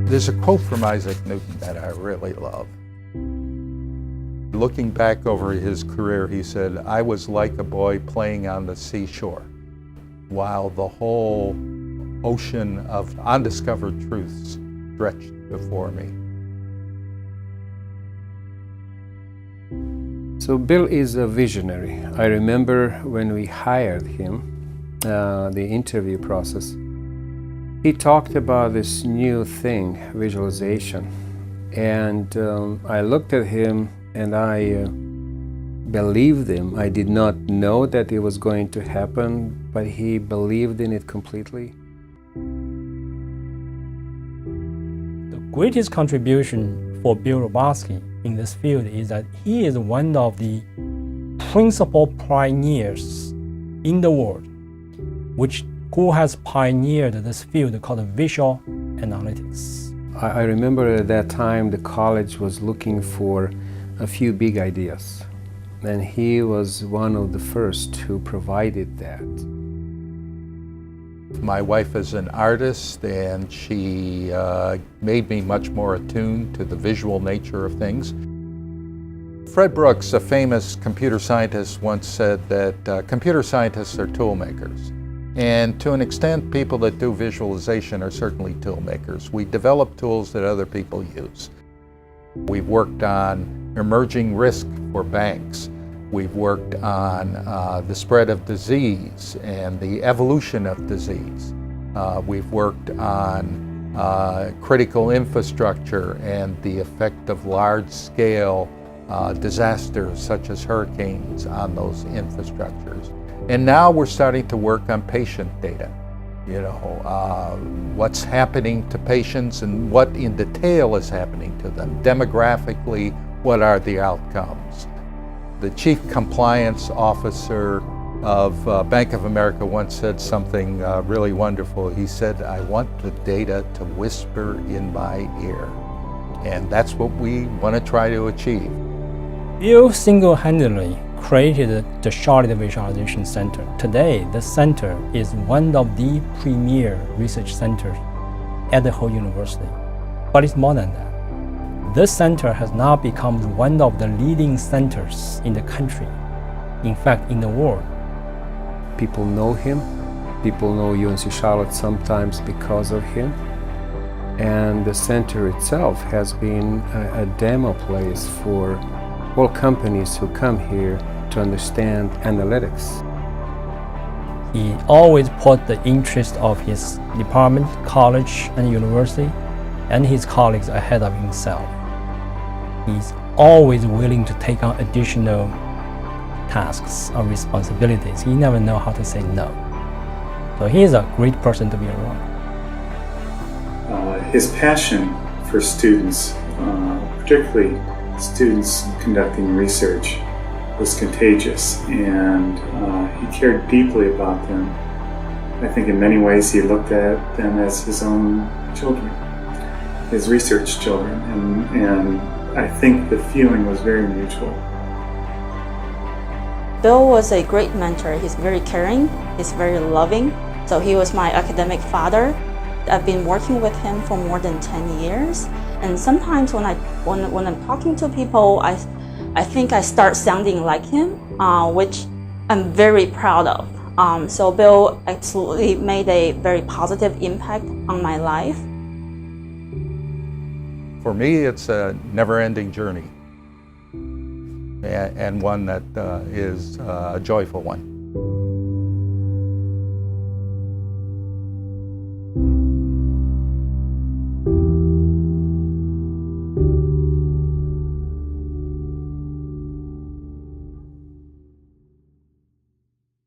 There's a quote from Isaac Newton that I really love. Looking back over his career, he said, "I was like a boy playing on the seashore, while the whole ocean of undiscovered truths stretched before me." So Bill is a visionary. I remember when we hired him, the interview process, he talked about this new thing, visualization. And I looked at him and I believed him. I did not know that it was going to happen, but he believed in it completely. The greatest contribution for Bill Ribarsky in this field is that he is one of the principal pioneers in the world, who has pioneered this field called visual analytics. I remember at that time the college was looking for a few big ideas, and he was one of the first who provided that. My wife is an artist, and she made me much more attuned to the visual nature of things. Fred Brooks, a famous computer scientist, once said that computer scientists are tool makers. And to an extent, people that do visualization are certainly tool makers. We develop tools that other people use. We've worked on emerging risk for banks. We've worked on the spread of disease and the evolution of disease. We've worked on critical infrastructure and the effect of large-scale disasters such as hurricanes on those infrastructures. And now we're starting to work on patient data. You know, what's happening to patients and what in detail is happening to them. Demographically, what are the outcomes? The chief compliance officer of Bank of America once said something really wonderful. He said, "I want the data to whisper in my ear." And that's what we want to try to achieve. Bill single-handedly created the Charlotte Visualization Center. Today, the center is one of the premier research centers at the whole university. But it's more than that. This center has now become one of the leading centers in the country, in fact, in the world. People know him. People know UNC Charlotte sometimes because of him. And the center itself has been a demo place for all companies who come here to understand analytics. He always put the interest of his department, college, and university, and his colleagues ahead of himself. He's always willing to take on additional tasks or responsibilities. He never knows how to say no. So he is a great person to be around. His passion for students, particularly students conducting research, was contagious, and he cared deeply about them. I think in many ways he looked at them as his own children, his research children, and I think the feeling was very mutual. Bill was a great mentor. He's very caring, he's very loving. So he was my academic father. I've been working with him for more than 10 years. And sometimes when I'm talking to people, I think I start sounding like him, which I'm very proud of. So Bill absolutely made a very positive impact on my life. For me, it's a never-ending journey, and one that is a joyful one.